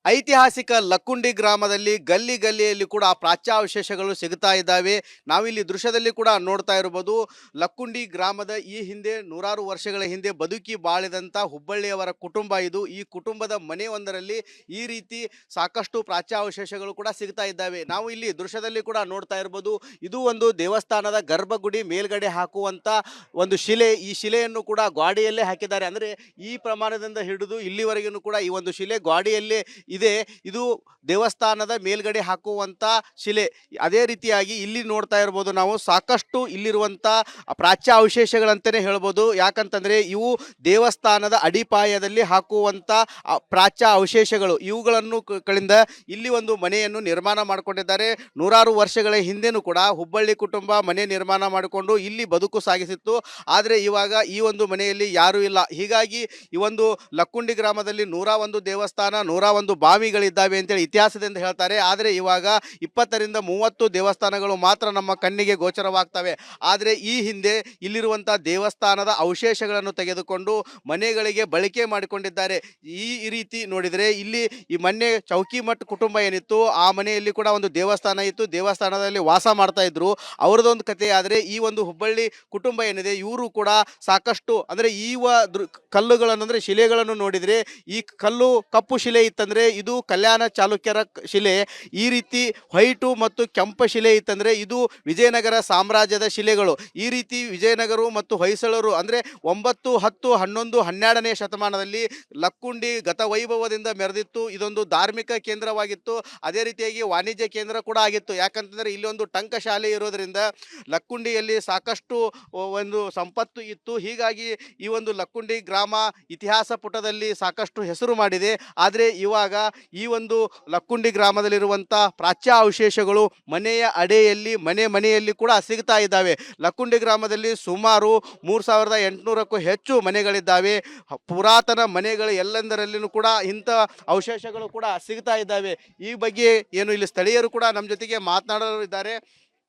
ಐತಿಹಾಸಿಕ ಲಕ್ಕುಂಡಿ ಗ್ರಾಮದಲ್ಲಿ ಗಲ್ಲಿ ಗಲ್ಲಿಯಲ್ಲಿ ಕೂಡ ಪ್ರಾಚ್ಯಾವಶೇಷಗಳು ಸಿಗ್ತಾ ಇದ್ದಾವೆ. ನಾವಿಲ್ಲಿ ದೃಶ್ಯದಲ್ಲಿ ಕೂಡ ನೋಡ್ತಾ ಇರಬಹುದು. ಲಕ್ಕುಂಡಿ ಗ್ರಾಮದ ಈ ಹಿಂದೆ ನೂರಾರು ವರ್ಷಗಳ ಹಿಂದೆ ಬದುಕಿ ಬಾಳಿದಂಥ ಹುಬ್ಬಳ್ಳಿಯವರ ಕುಟುಂಬ ಇದು. ಈ ಕುಟುಂಬದ ಮನೆಯೊಂದರಲ್ಲಿ ಈ ರೀತಿ ಸಾಕಷ್ಟು ಪ್ರಾಚ್ಯಾವಶೇಷಗಳು ಕೂಡ ಸಿಗ್ತಾ ಇದ್ದಾವೆ. ನಾವು ಇಲ್ಲಿ ದೃಶ್ಯದಲ್ಲಿ ಕೂಡ ನೋಡ್ತಾ ಇರಬಹುದು. ಇದು ಒಂದು ದೇವಸ್ಥಾನದ ಗರ್ಭಗುಡಿ ಮೇಲ್ಗಡೆ ಹಾಕುವಂಥ ಒಂದು ಶಿಲೆ. ಈ ಶಿಲೆಯನ್ನು ಕೂಡ ಗ್ವಾಡಿಯಲ್ಲೇ ಹಾಕಿದ್ದಾರೆ. ಅಂದರೆ ಈ ಪ್ರಮಾಣದಿಂದ ಹಿಡಿದು ಇಲ್ಲಿವರೆಗೂ ಕೂಡ ಈ ಒಂದು ಶಿಲೆ ಗ್ವಾಡಿಯಲ್ಲೇ ಇದೆ. ಇದು ದೇವಸ್ಥಾನದ ಮೇಲ್ಗಡೆ ಹಾಕುವಂತ ಶಿಲೆ. ಅದೇ ರೀತಿಯಾಗಿ ಇಲ್ಲಿ ನೋಡ್ತಾ ಇರಬಹುದು ನಾವು ಸಾಕಷ್ಟು ಇಲ್ಲಿರುವಂತ ಪ್ರಾಚ್ಯ ಅವಶೇಷಗಳಂತಾನೆ ಹೇಳ್ಬೋದು. ಯಾಕಂತಂದ್ರೆ ಇವು ದೇವಸ್ಥಾನದ ಅಡಿಪಾಯದಲ್ಲಿ ಹಾಕುವಂತ ಪ್ರಾಚ್ಯ ಅವಶೇಷಗಳು. ಇವುಗಳನ್ನು ಗಳಿಂದ ಇಲ್ಲಿ ಒಂದು ಮನೆಯನ್ನು ನಿರ್ಮಾಣ ಮಾಡಿಕೊಂಡಿದ್ದಾರೆ. ನೂರಾರು ವರ್ಷಗಳ ಹಿಂದೆನೂ ಕೂಡ ಹುಬ್ಬಳ್ಳಿ ಕುಟುಂಬ ಮನೆ ನಿರ್ಮಾಣ ಮಾಡಿಕೊಂಡು ಇಲ್ಲಿ ಬದುಕು ಸಾಗಿಸಿತ್ತು. ಆದರೆ ಇವಾಗ ಈ ಒಂದು ಮನೆಯಲ್ಲಿ ಯಾರೂ ಇಲ್ಲ. ಹೀಗಾಗಿ ಈ ಒಂದು ಲಕ್ಕುಂಡಿ ಗ್ರಾಮದಲ್ಲಿ 101 ದೇವಸ್ಥಾನ, 101 ಬಾವಿಗಳಿದ್ದಾವೆ ಅಂತೇಳಿ ಇತಿಹಾಸದಿಂದ ಹೇಳ್ತಾರೆ. ಆದರೆ ಇವಾಗ 20ರಿಂದ 30 ದೇವಸ್ಥಾನಗಳು ಮಾತ್ರ ನಮ್ಮ ಕಣ್ಣಿಗೆ ಗೋಚರವಾಗ್ತವೆ. ಆದರೆ ಈ ಹಿಂದೆ ಇಲ್ಲಿರುವಂಥ ದೇವಸ್ಥಾನದ ಅವಶೇಷಗಳನ್ನು ತೆಗೆದುಕೊಂಡು ಮನೆಗಳಿಗೆ ಬಳಕೆ ಮಾಡಿಕೊಂಡಿದ್ದಾರೆ. ಈ ರೀತಿ ನೋಡಿದರೆ ಇಲ್ಲಿ ಈ ಮೊನ್ನೆ ಚೌಕಿಮಠ್ ಕುಟುಂಬ ಏನಿತ್ತು, ಆ ಮನೆಯಲ್ಲಿ ಕೂಡ ಒಂದು ದೇವಸ್ಥಾನ ಇತ್ತು. ದೇವಸ್ಥಾನದಲ್ಲಿ ವಾಸ ಮಾಡ್ತಾ ಇದ್ರು. ಅವರದೊಂದು ಕಥೆ. ಆದರೆ ಈ ಒಂದು ಹುಬ್ಬಳ್ಳಿ ಕುಟುಂಬ ಏನಿದೆ, ಇವರು ಕೂಡ ಸಾಕಷ್ಟು ಅಂದರೆ ಕಲ್ಲುಗಳನ್ನು ಅಂದರೆ ಶಿಲೆಗಳನ್ನು ನೋಡಿದರೆ ಈ ಕಲ್ಲು ಕಪ್ಪು ಶಿಲೆ ಇತ್ತಂದರೆ ಇದು ಕಲ್ಯಾಣ ಚಾಲುಕ್ಯರ ಶಿಲೆ. ಈ ರೀತಿ ವೈಟು ಮತ್ತು ಕೆಂಪು ಶಿಲೆ ಇತ್ತಂದರೆ ಇದು ವಿಜಯನಗರ ಸಾಮ್ರಾಜ್ಯದ ಶಿಲೆಗಳು. ಈ ರೀತಿ ವಿಜಯನಗರ ಮತ್ತು ಹೊಯ್ಸಳರು ಅಂದರೆ 9, 10, 11, 12ನೇ ಶತಮಾನದಲ್ಲಿ ಲಕ್ಕುಂಡಿ ಗತವೈಭವದಿಂದ ಮೆರೆದಿತ್ತು. ಇದೊಂದು ಧಾರ್ಮಿಕ ಕೇಂದ್ರವಾಗಿತ್ತು. ಅದೇ ರೀತಿಯಾಗಿ ವಾಣಿಜ್ಯ ಕೇಂದ್ರ ಕೂಡ ಆಗಿತ್ತು. ಯಾಕಂತಂದರೆ ಇಲ್ಲಿ ಒಂದು ಟಂಕಶಾಲೆ ಇರೋದರಿಂದ ಲಕ್ಕುಂಡಿಯಲ್ಲಿ ಸಾಕಷ್ಟು ಒಂದು ಸಂಪತ್ತು ಇತ್ತು. ಹೀಗಾಗಿ ಈ ಒಂದು ಲಕ್ಕುಂಡಿ ಗ್ರಾಮ ಇತಿಹಾಸ ಪುಟದಲ್ಲಿ ಸಾಕಷ್ಟು ಹೆಸರು ಮಾಡಿದೆ. ಆದರೆ ಇವಾಗ ಈ ಒಂದು ಲಕ್ಕುಂಡಿ ಗ್ರಾಮದಲ್ಲಿರುವಂಥ ಪ್ರಾಚ್ಯ ಅವಶೇಷಗಳು ಮನೆಯ ಅಡೆಯಲ್ಲಿ ಮನೆಯಲ್ಲಿ ಕೂಡ ಸಿಗ್ತಾ ಇದ್ದಾವೆ. ಲಕ್ಕುಂಡಿ ಗ್ರಾಮದಲ್ಲಿ ಸುಮಾರು 3800ಕ್ಕೂ ಹೆಚ್ಚು ಮನೆಗಳಿದ್ದಾವೆ. ಪುರಾತನ ಮನೆಗಳು ಎಲ್ಲೆಂದರಲ್ಲಿಯೂ ಕೂಡ ಇಂಥ ಅವಶೇಷಗಳು ಕೂಡ ಸಿಗ್ತಾ ಇದ್ದಾವೆ. ಈ ಬಗ್ಗೆ ಏನು ಇಲ್ಲಿ ಸ್ಥಳೀಯರು ಕೂಡ ನಮ್ಮ ಜೊತೆಗೆ ಮಾತನಾಡೋರು ಇದ್ದಾರೆ.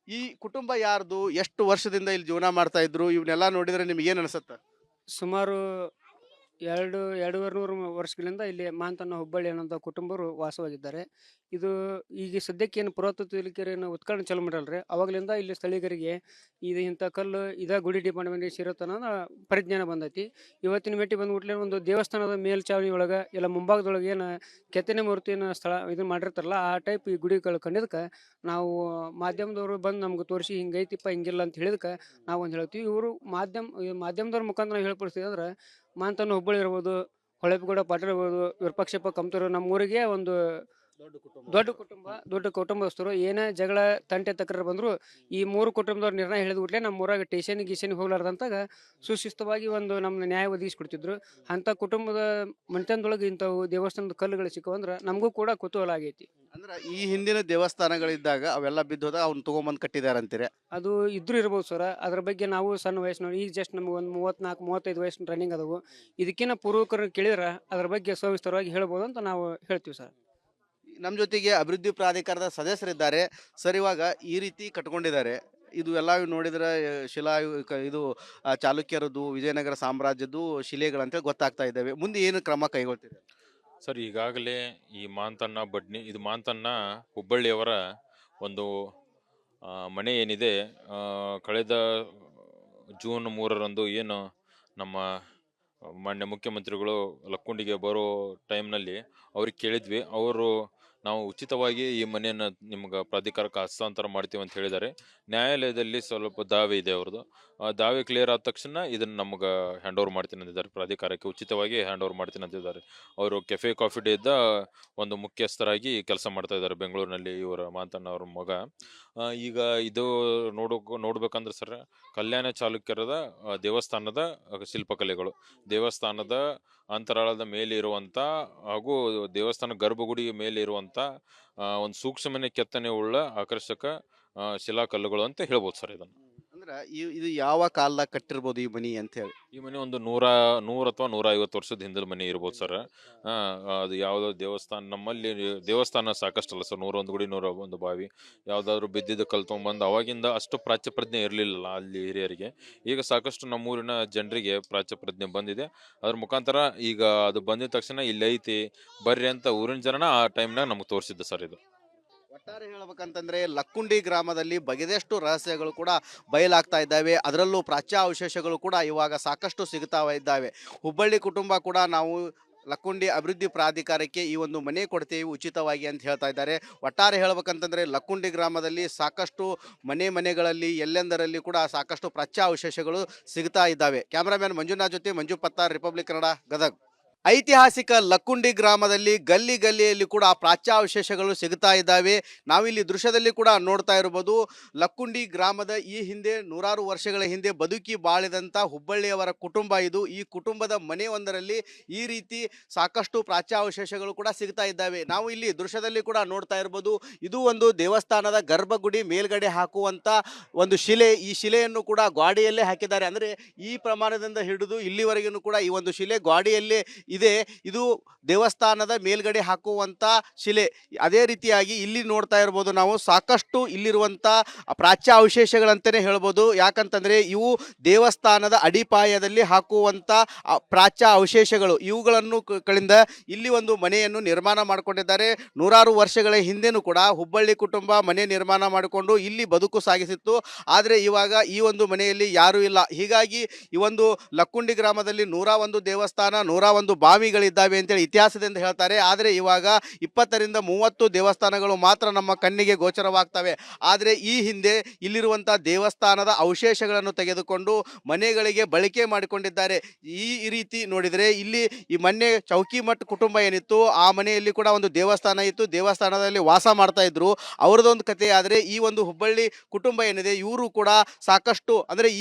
ಈ ಕುಟುಂಬ ಯಾರ್ದು, ಎಷ್ಟು ವರ್ಷದಿಂದ ಇಲ್ಲಿ ಜೀವನ ಮಾಡ್ತಾ ಇದ್ರು, ಇವನ್ನೆಲ್ಲ ನೋಡಿದ್ರೆ ನಿಮ್ಗೆ ಏನು ಅನಿಸುತ್ತೆ? ಸುಮಾರು 200 ವರ್ಷಗಳಿಂದ ಇಲ್ಲಿ ಮಾಂತನ್ನ ಹುಬ್ಬಳ್ಳಿ ಅನ್ನೋಂಥ ಕುಟುಂಬರು ವಾಸವಾಗಿದ್ದಾರೆ. ಇದು ಈಗ ಸದ್ಯಕ್ಕೆ ಏನು ಪುರಾತತ್ವ ಇಲಾಖೆಯನ್ನು ಉತ್ಖನನ ಚಾಲೂ ಮಾಡ್ಯಾರಲ್ರಿ, ಅವಾಗಲಿಂದ ಇಲ್ಲಿ ಸ್ಥಳೀಯರಿಗೆ ಇದು ಇಂಥ ಕಲ್ಲು ಗುಡಿ ಡಿಪಾರ್ಟ್ಮೆಂಟ್ಗೆ ಸೇರುತ್ತಾನ ಪರಿಜ್ಞಾನ ಬಂದೈತಿ. ಇವತ್ತಿನ ಮೆಟ್ಟಿ ಬಂದ್ಬಿಟ್ಲೆ ಒಂದು ದೇವಸ್ಥಾನದ ಮೇಲ್ಚಾವಣಿ ಒಳಗೆ ಎಲ್ಲ ಮುಂಭಾಗದೊಳಗೆ ಏನು ಕೆತ್ತನೆ ಮೂರ್ತಿಯನ್ನು ಇದನ್ನು ಮಾಡಿರ್ತಾರಲ್ಲ, ಆ ಟೈಪ್ ಈ ಗುಡಿಗಳು ಕಂಡಿದ್ದಕ್ಕೆ ನಾವು ಮಾಧ್ಯಮದವರು ಬಂದು ನಮ್ಗೆ ತೋರಿಸಿ ಹಿಂಗೈತಿಪ್ಪ ಹಿಂಗಿಲ್ಲ ಅಂತ ಹೇಳಿದಕ್ಕೆ ನಾವು ಒಂದು ಹೇಳ್ತೀವಿ. ಇವರು ಮಾಧ್ಯಮದವ್ರ ಮುಖಾಂತರ ನಾವು ಹೇಳ್ಪಡಿಸ್ತೀವಿ ಅಂದ್ರೆ ಮಾಂತನ್ನು ಹುಬ್ಬಳ್ಳಿ ಇರ್ಬೋದು, ಹೊಳೆಪಗೌಡ ಪಾಟೀಲ್ ಇರ್ಬೋದು, ವಿರೂಪಾಕ್ಷಪ್ಪ ಕಮ್ತೂರು, ನಮ್ಮೂರಿಗೆ ಒಂದು ದೊಡ್ಡ ಕುಟುಂಬಸ್ಥರು. ಏನೇ ಜಗಳ ತಂಟೆ ತಕರಾರು ಬಂದ್ರು ಈ 3 ಕುಟುಂಬದವ್ರು ನಿರ್ಣಯ ಹೇಳಿದ್ಬಿಟ್ಲೆ ನಮ್ಮ ಊರಾಗ ಗೀಶನಿಗೆ ಹೋಗ್ಲಾರ್ದಂತಾಗ ಸುಶಿಸ್ತವಾಗಿ ಒಂದು ನಮ್ನ ನ್ಯಾಯ ಒದಗಿಸ್ಕೊಡ್ತಿದ್ರು. ಅಂತ ಕುಟುಂಬದ ಮನೆತನದೊಳಗೆ ಇಂಥವು ದೇವಸ್ಥಾನದ ಕಲ್ಲುಗಳು ಸಿಕ್ಕವಂದ್ರೆ ನಮಗೂ ಕೂಡ ಕುತೂಹಲ ಆಗೈತಿ. ಅಂದ್ರೆ ಈ ಹಿಂದಿನ ದೇವಸ್ಥಾನಗಳಿದ್ದಾಗ ಅವೆಲ್ಲ ಬಿದ್ದೋದ ಅವ್ನು ತಗೊಂಬಂದು ಕಟ್ಟಿದಾರಂತೀರಿ? ಅದು ಇದ್ರೂ ಇರ್ಬೋದು ಸರ್. ಅದ್ರ ಬಗ್ಗೆ ನಾವು ಸಣ್ಣ ವಯಸ್ಸಿನವ್ರು, ಈಗ ಜಸ್ಟ್ ನಮ್ಗೆ ಒಂದು 34-35 ವಯಸ್ಸಿನ ರನ್ನಿಂಗ್ ಅದಾವು. ಇದಕ್ಕಿಂತ ಪೂರ್ವಕರು ಕೇಳಿದ್ರೆ ಅದ್ರ ಬಗ್ಗೆ ಸವಿಸ್ತರವಾಗಿ ಹೇಳ್ಬೋದು ಅಂತ ನಾವು ಹೇಳ್ತೀವಿ ಸರ್. ನಮ್ಮ ಜೊತೆಗೆ ಅಭಿವೃದ್ಧಿ ಪ್ರಾಧಿಕಾರದ ಸದಸ್ಯರಿದ್ದಾರೆ ಸರ್. ಇವಾಗ ಈ ರೀತಿ ಕಟ್ಕೊಂಡಿದ್ದಾರೆ, ಇದು ಎಲ್ಲ ನೋಡಿದ್ರೆ ಇದು ಚಾಲುಕ್ಯರದ್ದು, ವಿಜಯನಗರ ಸಾಮ್ರಾಜ್ಯದ್ದು ಶಿಲೆಗಳಂತ ಗೊತ್ತಾಗ್ತಾ ಇದ್ದಾವೆ. ಮುಂದೆ ಏನು ಕ್ರಮ ಕೈಗೊಳ್ತೀರಿ ಸರ್? ಈಗಾಗಲೇ ಈ ಇದು ಮಾಂತನ್ನ ಹುಬ್ಬಳ್ಳಿಯವರ ಒಂದು ಮನೆ ಏನಿದೆ, ಕಳೆದ ಜೂನ್ 3ರಂದು ಏನು ನಮ್ಮ ಮಾನ್ಯ ಮುಖ್ಯಮಂತ್ರಿಗಳು ಲಕ್ಕುಂಡಿಗೆ ಬರೋ ಟೈಮ್ನಲ್ಲಿ ಅವ್ರಿಗೆ ಕೇಳಿದ್ವಿ. ಅವರು ನಾವು ಉಚಿತವಾಗಿ ಈ ಮನೆಯನ್ನು ನಿಮ್ಗೆ ಪ್ರಾಧಿಕಾರಕ್ಕೆ ಹಸ್ತಾಂತರ ಮಾಡ್ತೀವಿ ಅಂತ ಹೇಳಿದ್ದಾರೆ. ನ್ಯಾಯಾಲಯದಲ್ಲಿ ಸ್ವಲ್ಪ ದಾವೆ ಇದೆ ಅವ್ರದ್ದು. ದಾವೆ ಕ್ಲಿಯರ್ ಆದ ತಕ್ಷಣ ಇದನ್ನು ನಮ್ಗೆ ಹ್ಯಾಂಡ್ ಓವರ್ ಮಾಡ್ತೀನಿ ಅಂತಿದ್ದಾರೆ. ಪ್ರಾಧಿಕಾರಕ್ಕೆ ಉಚಿತವಾಗಿ ಹ್ಯಾಂಡ್ ಓವರ್ ಮಾಡ್ತೀನಿ ಅಂತಿದ್ದಾರೆ. ಅವರು ಕೆಫೆ ಕಾಫಿ ಡೇದ ಒಂದು ಮುಖ್ಯಸ್ಥರಾಗಿ ಕೆಲಸ ಮಾಡ್ತಾ ಇದ್ದಾರೆ ಬೆಂಗಳೂರಿನಲ್ಲಿ, ಇವರ ಮಾಂತಣ್ಣ ಅವ್ರ ಮಗ. ಈಗ ಇದು ನೋಡ್ಬೇಕಂದ್ರೆ ಸರ್, ಕಲ್ಯಾಣ ಚಾಲುಕ್ಯರದ ದೇವಸ್ಥಾನದ ಶಿಲ್ಪಕಲೆಗಳು, ದೇವಸ್ಥಾನದ ಅಂತರಾಳದ ಮೇಲೆ ಇರುವಂತ ಹಾಗೂ ದೇವಸ್ಥಾನ ಗರ್ಭಗುಡಿ ಮೇಲೆ ಇರುವಂತ ಒಂದು ಸೂಕ್ಷ್ಮನೆ ಕೆತ್ತನೆ ಉಳ್ಳ ಆಕರ್ಷಕ ಶಿಲಾಕಲ್ಲುಗಳು ಅಂತ ಹೇಳ್ಬೋದು ಸರ್ ಇದನ್ನು. ಅಂದ್ರೆ ಇದು ಯಾವ ಕಾಲದಾಗ ಕಟ್ಟಿರ್ಬೋದು ಈ ಮನಿ ಅಂತ ಹೇಳಿ? ಈ ಮನೆ ಒಂದು 100 ಅಥವಾ 150 ವರ್ಷದ ಹಿಂದಲ ಮನೆ ಇರ್ಬೋದು ಸರ್. ಅದು ಯಾವುದೋ ದೇವಸ್ಥಾನ ನಮ್ಮಲ್ಲಿ ದೇವಸ್ಥಾನ ಸಾಕಷ್ಟಲ್ಲ ಸರ್. 101 ಗುಡಿ, 101 ಬಾವಿ, ಯಾವ್ದಾದ್ರು ಬಿದ್ದಿದ್ದು ಕಲ್ ತೊಗೊಂಬಂದು ಅವಾಗಿಂದ ಅಷ್ಟು ಪ್ರಾಚ್ಯ ಪ್ರಜ್ಞೆ ಇರಲಿಲ್ಲ ಅಲ್ಲಿ ಹಿರಿಯರಿಗೆ. ಈಗ ಸಾಕಷ್ಟು ನಮ್ಮೂರಿನ ಜನರಿಗೆ ಪ್ರಾಚ್ಯ ಪ್ರಜ್ಞೆ ಬಂದಿದೆ. ಅದ್ರ ಮುಖಾಂತರ ಈಗ ಅದು ಬಂದಿದ ತಕ್ಷಣ ಇಲ್ಲಿ ಐತಿ ಬರ್ರಿ ಅಂತ ಊರಿನ ಜನನ ಆ ಟೈಮ್ನಾಗ ನಮ್ಗೆ ತೋರಿಸಿದ್ದು ಸರ್ ಇದು. ಒಟ್ಟಾರೆ ಹೇಳ್ಬೇಕಂತಂದ್ರೆ ಲಕ್ಕುಂಡಿ ಗ್ರಾಮದಲ್ಲಿ ಬಗೆದಷ್ಟು ರಹಸ್ಯಗಳು ಕೂಡ ಬಯಲಾಗ್ತಾ ಇದ್ದಾವೆ. ಅದರಲ್ಲೂ ಪ್ರಾಚ್ಯ ಅವಶೇಷಗಳು ಕೂಡ ಇವಾಗ ಸಾಕಷ್ಟು ಸಿಗ್ತಾ ಇದ್ದಾವೆ. ಹುಬ್ಬಳ್ಳಿ ಕುಟುಂಬ ಕೂಡ ನಾವು ಲಕ್ಕುಂಡಿ ಅಭಿವೃದ್ಧಿ ಪ್ರಾಧಿಕಾರಕ್ಕೆ ಈ ಒಂದು ಮನೆ ಕೊಡ್ತೀವಿ ಉಚಿತವಾಗಿ ಅಂತ ಹೇಳ್ತಾ ಇದ್ದಾರೆ. ಒಟ್ಟಾರೆ ಹೇಳ್ಬೇಕಂತಂದ್ರೆ ಲಕ್ಕುಂಡಿ ಗ್ರಾಮದಲ್ಲಿ ಸಾಕಷ್ಟು ಮನೆಗಳಲ್ಲಿ ಎಲ್ಲೆಂದರಲ್ಲಿ ಕೂಡ ಸಾಕಷ್ಟು ಪ್ರಾಚ್ಯ ಅವಶೇಷಗಳು ಸಿಗ್ತಾ ಇದ್ದಾವೆ. ಕ್ಯಾಮರಾಮ್ಯಾನ್ ಮಂಜುನಾಥ್ ಜೊತೆ ಮಂಜು ಪತ್ತಾರ್, ರಿಪಬ್ಲಿಕ್ ಕನ್ನಡ, ಗದಗ್. ಐತಿಹಾಸಿಕ ಲಕ್ಕುಂಡಿ ಗ್ರಾಮದಲ್ಲಿ ಗಲ್ಲಿಯಲ್ಲಿ ಕೂಡ ಪ್ರಾಚ್ಯಾವಶೇಷಗಳು ಸಿಗ್ತಾ ಇದ್ದಾವೆ. ನಾವಿಲ್ಲಿ ದೃಶ್ಯದಲ್ಲಿ ಕೂಡ ನೋಡ್ತಾ ಇರಬಹುದು. ಲಕ್ಕುಂಡಿ ಗ್ರಾಮದ ಈ ಹಿಂದೆ ನೂರಾರು ವರ್ಷಗಳ ಹಿಂದೆ ಬದುಕಿ ಬಾಳಿದಂಥ ಹುಬ್ಬಳ್ಳಿಯವರ ಕುಟುಂಬ ಇದು. ಈ ಕುಟುಂಬದ ಮನೆಯೊಂದರಲ್ಲಿ ಈ ರೀತಿ ಸಾಕಷ್ಟು ಪ್ರಾಚ್ಯಾವಶೇಷಗಳು ಕೂಡ ಸಿಗ್ತಾ ಇದ್ದಾವೆ. ನಾವು ಇಲ್ಲಿ ದೃಶ್ಯದಲ್ಲಿ ಕೂಡ ನೋಡ್ತಾ ಇರಬಹುದು. ಇದು ಒಂದು ದೇವಸ್ಥಾನದ ಗರ್ಭಗುಡಿ ಮೇಲ್ಗಡೆ ಹಾಕುವಂಥ ಒಂದು ಶಿಲೆ. ಈ ಶಿಲೆಯನ್ನು ಕೂಡ ಗ್ವಾಡಿಯಲ್ಲೇ ಹಾಕಿದ್ದಾರೆ. ಅಂದರೆ ಈ ಪ್ರಮಾಣದಿಂದ ಹಿಡಿದು ಇಲ್ಲಿವರೆಗೂ ಕೂಡ ಈ ಒಂದು ಶಿಲೆ ಗ್ವಾಡಿಯಲ್ಲೇ ಇದೆ. ಇದು ದೇವಸ್ಥಾನದ ಮೇಲ್ಗಡೆ ಹಾಕುವಂತ ಶಿಲೆ. ಅದೇ ರೀತಿಯಾಗಿ ಇಲ್ಲಿ ನೋಡ್ತಾ ಇರ್ಬೋದು ನಾವು ಸಾಕಷ್ಟು ಇಲ್ಲಿರುವಂತ ಪ್ರಾಚ್ಯ ಅವಶೇಷಗಳಂತಾನೆ ಹೇಳ್ಬೋದು. ಯಾಕಂತಂದ್ರೆ ಇವು ದೇವಸ್ಥಾನದ ಅಡಿಪಾಯದಲ್ಲಿ ಹಾಕುವಂತ ಪ್ರಾಚ್ಯ ಅವಶೇಷಗಳು. ಇವುಗಳನ್ನು ಗಳಿಂದ ಇಲ್ಲಿ ಒಂದು ಮನೆಯನ್ನು ನಿರ್ಮಾಣ ಮಾಡಿಕೊಂಡಿದ್ದಾರೆ. ನೂರಾರು ವರ್ಷಗಳ ಹಿಂದೆನೂ ಕೂಡ ಹುಬ್ಬಳ್ಳಿ ಕುಟುಂಬ ಮನೆ ನಿರ್ಮಾಣ ಮಾಡಿಕೊಂಡು ಇಲ್ಲಿ ಬದುಕು ಸಾಗಿಸಿತ್ತು. ಆದರೆ ಇವಾಗ ಈ ಒಂದು ಮನೆಯಲ್ಲಿ ಯಾರೂ ಇಲ್ಲ. ಹೀಗಾಗಿ ಈ ಒಂದು ಲಕ್ಕುಂಡಿ ಗ್ರಾಮದಲ್ಲಿ 101 ದೇವಸ್ಥಾನ, 101 ಬಾವಿಗಳಿದ್ದಾವೆ ಅಂತೇಳಿ ಇತಿಹಾಸದಿಂದ ಹೇಳ್ತಾರೆ. ಆದರೆ ಇವಾಗ 20ರಿಂದ 30 ದೇವಸ್ಥಾನಗಳು ಮಾತ್ರ ನಮ್ಮ ಕಣ್ಣಿಗೆ ಗೋಚರವಾಗ್ತವೆ. ಆದರೆ ಈ ಹಿಂದೆ ಇಲ್ಲಿರುವಂಥ ದೇವಸ್ಥಾನದ ಅವಶೇಷಗಳನ್ನು ತೆಗೆದುಕೊಂಡು ಮನೆಗಳಿಗೆ ಬಳಕೆ ಮಾಡಿಕೊಂಡಿದ್ದಾರೆ. ಈ ರೀತಿ ನೋಡಿದರೆ ಇಲ್ಲಿ ಈ ಮೊನ್ನೆ ಚೌಕಿಮಠ್ ಕುಟುಂಬ ಏನಿತ್ತು ಆ ಮನೆಯಲ್ಲಿ ಕೂಡ ಒಂದು ದೇವಸ್ಥಾನ ಇತ್ತು. ದೇವಸ್ಥಾನದಲ್ಲಿ ವಾಸ ಮಾಡ್ತಾ ಇದ್ರು. ಅವರದೊಂದು ಕತೆ. ಆದರೆ ಈ ಒಂದು ಹುಬ್ಬಳ್ಳಿ ಕುಟುಂಬ ಏನಿದೆ ಇವರು ಕೂಡ ಸಾಕಷ್ಟು ಅಂದರೆ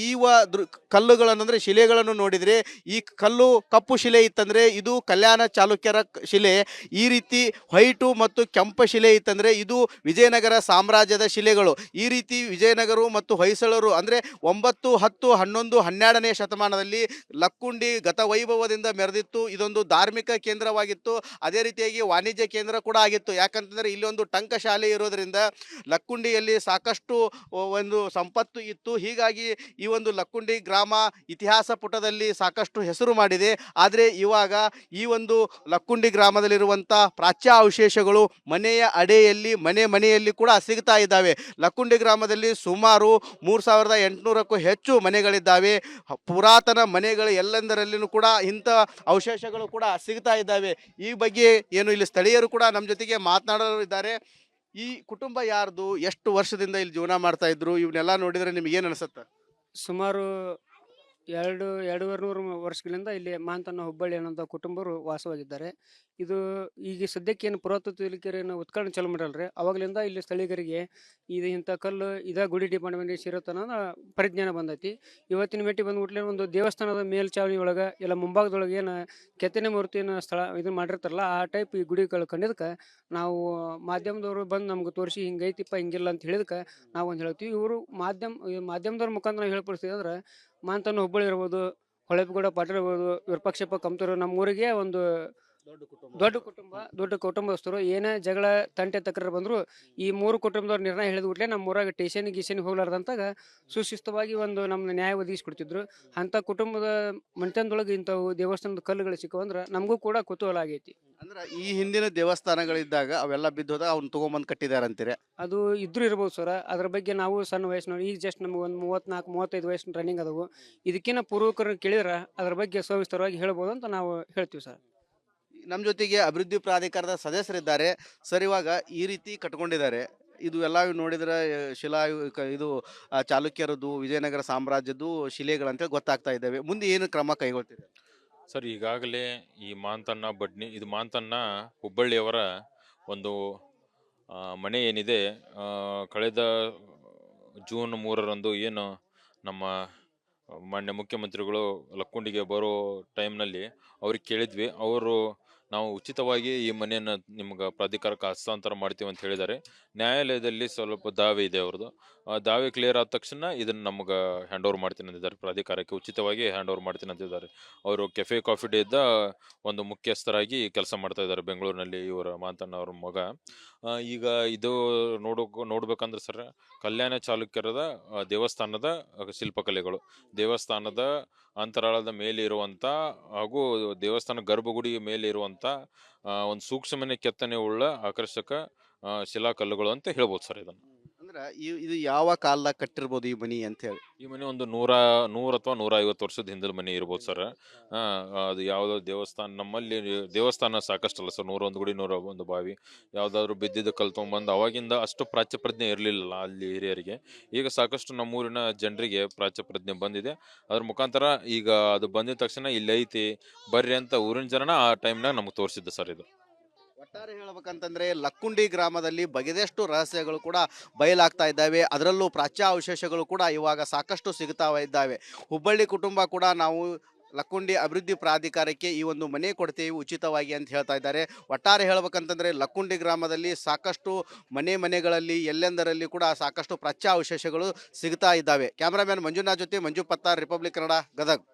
ಕಲ್ಲುಗಳನ್ನು ಅಂದರೆ ಶಿಲೆಗಳನ್ನು ನೋಡಿದರೆ ಈ ಕಲ್ಲು ಕಪ್ಪು ಶಿಲೆ ಇತ್ತಂದರೆ ಇದು ಕಲ್ಯಾಣ ಚಾಲುಕ್ಯರ ಶಿಲೆ. ಈ ರೀತಿ ವೈಟು ಮತ್ತು ಕೆಂಪು ಶಿಲೆ ಇತ್ತಂದರೆ ಇದು ವಿಜಯನಗರ ಸಾಮ್ರಾಜ್ಯದ ಶಿಲೆಗಳು. ಈ ರೀತಿ ವಿಜಯನಗರ ಮತ್ತು ಹೊಯ್ಸಳರು ಅಂದರೆ 9, 10, 11, 12ನೇ ಶತಮಾನದಲ್ಲಿ ಲಕ್ಕುಂಡಿ ಗತವೈಭವದಿಂದ ಮೆರೆದಿತ್ತು. ಇದೊಂದು ಧಾರ್ಮಿಕ ಕೇಂದ್ರವಾಗಿತ್ತು. ಅದೇ ರೀತಿಯಾಗಿ ವಾಣಿಜ್ಯ ಕೇಂದ್ರ ಕೂಡ ಆಗಿತ್ತು. ಯಾಕಂತಂದರೆ ಇಲ್ಲಿ ಒಂದು ಟಂಕಶಾಲೆ ಇರೋದರಿಂದ ಲಕ್ಕುಂಡಿಯಲ್ಲಿ ಸಾಕಷ್ಟು ಒಂದು ಸಂಪತ್ತು ಇತ್ತು. ಹೀಗಾಗಿ ಈ ಒಂದು ಲಕ್ಕುಂಡಿ ಗ್ರಾಮ ಇತಿಹಾಸ ಪುಟದಲ್ಲಿ ಸಾಕಷ್ಟು ಹೆಸರು ಮಾಡಿದೆ. ಆದರೆ ಇವಾಗ ಈ ಒಂದು ಲಕ್ಕುಂಡಿ ಗ್ರಾಮದಲ್ಲಿರುವಂಥ ಪ್ರಾಚ್ಯ ಅವಶೇಷಗಳು ಮನೆಯ ಅಡೆಯಲ್ಲಿ ಮನೆಯಲ್ಲಿ ಕೂಡ ಸಿಗ್ತಾ ಇದ್ದಾವೆ. ಲಕ್ಕುಂಡಿ ಗ್ರಾಮದಲ್ಲಿ ಸುಮಾರು 3800ಕ್ಕೂ ಹೆಚ್ಚು ಮನೆಗಳಿದ್ದಾವೆ. ಪುರಾತನ ಮನೆಗಳು ಎಲ್ಲೆಂದರಲ್ಲಿನೂ ಕೂಡ ಇಂಥ ಅವಶೇಷಗಳು ಕೂಡ ಸಿಗ್ತಾ ಇದ್ದಾವೆ. ಈ ಬಗ್ಗೆ ಏನು ಇಲ್ಲಿ ಸ್ಥಳೀಯರು ಕೂಡ ನಮ್ಮ ಜೊತೆಗೆ ಮಾತನಾಡೋರು ಇದ್ದಾರೆ. ಈ ಕುಟುಂಬ ಯಾರ್ದು, ಎಷ್ಟು ವರ್ಷದಿಂದ ಇಲ್ಲಿ ಜೀವನ ಮಾಡ್ತಾ ಇದ್ರು, ಇವನ್ನೆಲ್ಲ ನೋಡಿದ್ರೆ ನಿಮ್ಗೆ ಏನು ಅನಿಸುತ್ತೆ? ಸುಮಾರು 200 ವರ್ಷಗಳಿಂದ ಇಲ್ಲಿ ಮಾಂತನ್ನ ಹುಬ್ಬಳ್ಳಿ ಅನ್ನೋಂಥ ಕುಟುಂಬರು ವಾಸವಾಗಿದ್ದಾರೆ. ಇದು ಈಗ ಸದ್ಯಕ್ಕೆ ಏನು ಪುರಾತತ್ವ ಇಲಾಖೆಯನ್ನು ಉತ್ಖನನ ಚಾಲೂ ಮಾಡಲ್ರಿ, ಅವಾಗಲಿಂದ ಇಲ್ಲಿ ಸ್ಥಳೀಯರಿಗೆ ಇದು ಇಂಥ ಕಲ್ಲು ಗುಡಿ ಡಿಪಾರ್ಟ್ಮೆಂಟ್ ಸೇರುತ್ತಾನ ಪರಿಜ್ಞಾನ ಬಂದೈತಿ. ಇವತ್ತಿನ ಭೇಟಿ ಬಂದ್ಬಿಟ್ಲೆ ಒಂದು ದೇವಸ್ಥಾನದ ಮೇಲ್ಚಾವಣಿ ಒಳಗೆ ಇಲ್ಲ ಮುಂಭಾಗದೊಳಗೆ ಏನು ಕೆತ್ತನೆ ಮೂರ್ತಿಯನ್ನು ಇದನ್ನ ಮಾಡಿರ್ತಾರಲ್ಲ ಆ ಟೈಪ್ ಈ ಗುಡಿಗಳು ಕಂಡಿದ್ದಕ್ಕೆ ನಾವು ಮಾಧ್ಯಮದವರು ಬಂದು ನಮ್ಗೆ ತೋರಿಸಿ ಹಿಂಗೈತಿಪ್ಪ ಹಿಂಗಿಲ್ಲ ಅಂತ ಹೇಳಿದಕ್ಕೆ ನಾವು ಒಂದು ಹೇಳ್ತೀವಿ. ಇವರು ಮಾಧ್ಯಮದವ್ರ ಮುಖಾಂತರ ನಾವು ಹೇಳ್ಪಡಿಸ್ತೀವಿ ಅಂದ್ರೆ ಮಾಂತನ್ನ ಹುಬ್ಬಳ್ಳಿ ಇರ್ಬೋದು, ಹೊಳೆಪಗೌಡ ಪಾಟೀಲ್ ಇರ್ಬೋದು, ವಿರೂಪಾಕ್ಷಪ್ಪ ಕಮ್ತೂರು ನಮ್ಮ ಊರಿಗೆ ಒಂದು ದೊಡ್ಡ ಕುಟುಂಬಸ್ಥರು. ಏನೇ ಜಗಳ ತಂಟೆ ತಕರಾರು ಬಂದ್ರು ಈ 3 ಕುಟುಂಬದವ್ರ ನಿರ್ಣಯ ಹೇಳಿದ್ಬಿಟ್ಲೆ ನಮ್ಮ ಊರಾಗ ಗೀಸನ್ ಹೋಗ್ಲಾರ್ದಂತಾಗ ಸುಶಿಸ್ತವಾಗಿ ಒಂದು ನಮ್ನ ನ್ಯಾಯ ಒದಗಿಸ್ಕೊಡ್ತಿದ್ರು. ಅಂತ ಕುಟುಂಬದ ಮನೆತನದೊಳಗೆ ಇಂಥವು ದೇವಸ್ಥಾನದ ಕಲ್ಲುಗಳು ಸಿಕ್ಕವಂದ್ರೆ ನಮಗೂ ಕೂಡ ಕುತೂಹಲ ಆಗೈತಿ. ಅಂದ್ರೆ ಈ ಹಿಂದಿನ ದೇವಸ್ಥಾನಗಳಿದ್ದಾಗ ಅವೆಲ್ಲ ಬಿದ್ದೋದಾಗ ಅವ್ನು ತಗೊಂಬಂದು ಕಟ್ಟಿದಾರಂತೀರಿ? ಅದು ಇದ್ರೂ ಇರ್ಬೋದು ಸರ್. ಅದ್ರ ಬಗ್ಗೆ ನಾವು ಸಣ್ಣ ವಯಸ್ಸಿನವ್ರು, ಈಗ ಜಸ್ಟ್ ನಮ್ಗೆ ಒಂದು 34-35 ವಯಸ್ಸಿನ ರನ್ನಿಂಗ್ ಅದಾವು. ಇದಕ್ಕಿಂತ ಪೂರ್ವಕರನ್ನು ಕೇಳಿದ್ರೆ ಅದ್ರ ಬಗ್ಗೆ ಸವಿಸ್ತರವಾಗಿ ಹೇಳ್ಬೋದು ಅಂತ ನಾವು ಹೇಳ್ತೀವಿ ಸರ್. ನಮ್ಮ ಜೊತೆಗೆ ಅಭಿವೃದ್ಧಿ ಪ್ರಾಧಿಕಾರದ ಸದಸ್ಯರಿದ್ದಾರೆ ಸರ್. ಇವಾಗ ಈ ರೀತಿ ಕಟ್ಕೊಂಡಿದ್ದಾರೆ, ಇದು ಎಲ್ಲ ನೋಡಿದ್ರೆ ಇದು ಚಾಲುಕ್ಯರದ್ದು ವಿಜಯನಗರ ಸಾಮ್ರಾಜ್ಯದ್ದು ಶಿಲೆಗಳಂತೇಳಿ ಗೊತ್ತಾಗ್ತಾ ಇದ್ದಾವೆ. ಮುಂದೆ ಏನು ಕ್ರಮ ಕೈಗೊಳ್ತೀರಿ ಸರ್? ಈಗಾಗಲೇ ಈ ಮಾಂತನ್ನ ಬಡ್ನಿ, ಇದು ಮಾಂತನ್ನ ಹುಬ್ಬಳ್ಳಿಯವರ ಒಂದು ಮನೆ ಏನಿದೆ, ಕಳೆದ ಜೂನ್ 3ರಂದು ಏನು ನಮ್ಮ ಮಾನ್ಯ ಮುಖ್ಯಮಂತ್ರಿಗಳು ಲಕ್ಕುಂಡಿಗೆ ಬರೋ ಟೈಮ್ನಲ್ಲಿ ಅವ್ರಿಗೆ ಕೇಳಿದ್ವಿ. ಅವರು ನಾವು ಉಚಿತವಾಗಿ ಈ ಮನೆಯನ್ನು ನಿಮ್ಗೆ ಪ್ರಾಧಿಕಾರಕ್ಕೆ ಹಸ್ತಾಂತರ ಮಾಡ್ತೀವಿ ಅಂತ ಹೇಳಿದ್ದಾರೆ. ನ್ಯಾಯಾಲಯದಲ್ಲಿ ಸ್ವಲ್ಪ ದಾವೆ ಇದೆ ಅವ್ರದ್ದು. ಆ ದಾವೆ ಕ್ಲಿಯರ್ ಆದ ತಕ್ಷಣ ಇದನ್ನ ನಮ್ಗೆ ಹ್ಯಾಂಡ್ ಓವರ್ ಮಾಡ್ತೀನಿ ಅಂದಿದ್ದಾರೆ, ಪ್ರಾಧಿಕಾರಕ್ಕೆ ಉಚಿತವಾಗಿ ಹ್ಯಾಂಡ್ ಓವರ್ ಮಾಡ್ತೀನಿ ಅಂತಿದ್ದಾರೆ. ಅವರು ಕೆಫೆ ಕಾಫಿ ಡೇದ ಒಂದು ಮುಖ್ಯಸ್ಥರಾಗಿ ಕೆಲಸ ಮಾಡ್ತಾ ಇದ್ದಾರೆ ಬೆಂಗಳೂರಿನಲ್ಲಿ, ಇವರ ಮಾತನ್ನ ಅವ್ರ ಮಗ. ಈಗ ಇದು ನೋಡ್ಬೇಕಂದ್ರೆ ಸರ್, ಕಲ್ಯಾಣ ಚಾಲುಕ್ಯರದ ದೇವಸ್ಥಾನದ ಶಿಲ್ಪಕಲೆಗಳು, ದೇವಸ್ಥಾನದ ಅಂತರಾಳದ ಮೇಲೆ ಇರುವಂತ ಹಾಗೂ ದೇವಸ್ಥಾನ ಗರ್ಭಗುಡಿಯ ಮೇಲೆ ಇರುವಂತ ಒಂದು ಸೂಕ್ಷ್ಮನೆ ಕೆತ್ತನೆ ಉಳ್ಳ ಆಕರ್ಷಕ ಶಿಲಾಕಲ್ಲುಗಳು ಅಂತ ಹೇಳ್ಬೋದು ಸರ್ ಇದನ್ನ. ಅಂದ್ರೆ ಇದು ಯಾವ ಕಾಲದಾಗ ಕಟ್ಟಿರ್ಬೋದು ಈ ಮನಿ ಅಂತ ಹೇಳಿ? ಈ ಮನೆ ಒಂದು 100 ಅಥವಾ 150 ವರ್ಷದ ಹಿಂದಿನ ಮನೆ ಇರ್ಬೋದು ಸರ್. ಅದು ಯಾವ್ದೋ ದೇವಸ್ಥಾನ, ನಮ್ಮಲ್ಲಿ ದೇವಸ್ಥಾನ ಸಾಕಷ್ಟಲ್ಲ ಸರ್, 101 ಗುಡಿ 101 ಬಾವಿ, ಯಾವ್ದಾದ್ರು ಬಿದ್ದಿದ್ದ ಕಲ್ ತೊಗೊಂಬಂದು, ಅವಾಗಿಂದ ಅಷ್ಟು ಪ್ರಾಚ್ಯ ಪ್ರಜ್ಞೆ ಇರಲಿಲ್ಲ ಅಲ್ಲಿ ಹಿರಿಯರಿಗೆ. ಈಗ ಸಾಕಷ್ಟು ನಮ್ಮೂರಿನ ಜನರಿಗೆ ಪ್ರಾಚ್ಯ ಪ್ರಜ್ಞೆ ಬಂದಿದೆ. ಅದ್ರ ಮುಖಾಂತರ ಈಗ ಅದು ಬಂದಿದ ತಕ್ಷಣ ಇಲ್ಲಿ ಐತಿ ಬರ್ರಿ ಅಂತ ಊರಿನ ಜನನ ಆ ಟೈಮ್ನಾಗ ನಮ್ಗೆ ತೋರಿಸಿದ್ದ ಸರ್ ಇದು. ಒಟ್ಟಾರೆ ಹೇಳ್ಬೇಕಂತಂದ್ರೆ ಲಕ್ಕುಂಡಿ ಗ್ರಾಮದಲ್ಲಿ ಬಗೆದಷ್ಟು ರಹಸ್ಯಗಳು ಕೂಡ ಬಯಲಾಗ್ತಾ ಇದ್ದಾವೆ. ಅದರಲ್ಲೂ ಪ್ರಾಚ್ಯ ಅವಶೇಷಗಳು ಕೂಡ ಇವಾಗ ಸಾಕಷ್ಟು ಸಿಗ್ತಾ ಇದ್ದಾವೆ. ಹುಬ್ಬಳ್ಳಿ ಕುಟುಂಬ ಕೂಡ ನಾವು ಲಕ್ಕುಂಡಿ ಅಭಿವೃದ್ಧಿ ಪ್ರಾಧಿಕಾರಕ್ಕೆ ಈ ಒಂದು ಮನೆ ಕೊಡ್ತೀವಿ ಉಚಿತವಾಗಿ ಅಂತ ಹೇಳ್ತಾ ಇದ್ದಾರೆ. ಒಟ್ಟಾರೆ ಹೇಳ್ಬೇಕಂತಂದ್ರೆ ಲಕ್ಕುಂಡಿ ಗ್ರಾಮದಲ್ಲಿ ಸಾಕಷ್ಟು ಮನೆಗಳಲ್ಲಿ ಎಲ್ಲೆಂದರಲ್ಲಿ ಕೂಡ ಸಾಕಷ್ಟು ಪ್ರಾಚ್ಯ ಅವಶೇಷಗಳು ಸಿಗ್ತಾ ಇದ್ದಾವೆ. ಕ್ಯಾಮ್ರಾಮ್ಯಾನ್ ಮಂಜುನಾಥ್ ಜೊತೆ ಮಂಜು ಪತ್ತಾರ್, ರಿಪಬ್ಲಿಕ್ ಕನ್ನಡ, ಗದಗ್.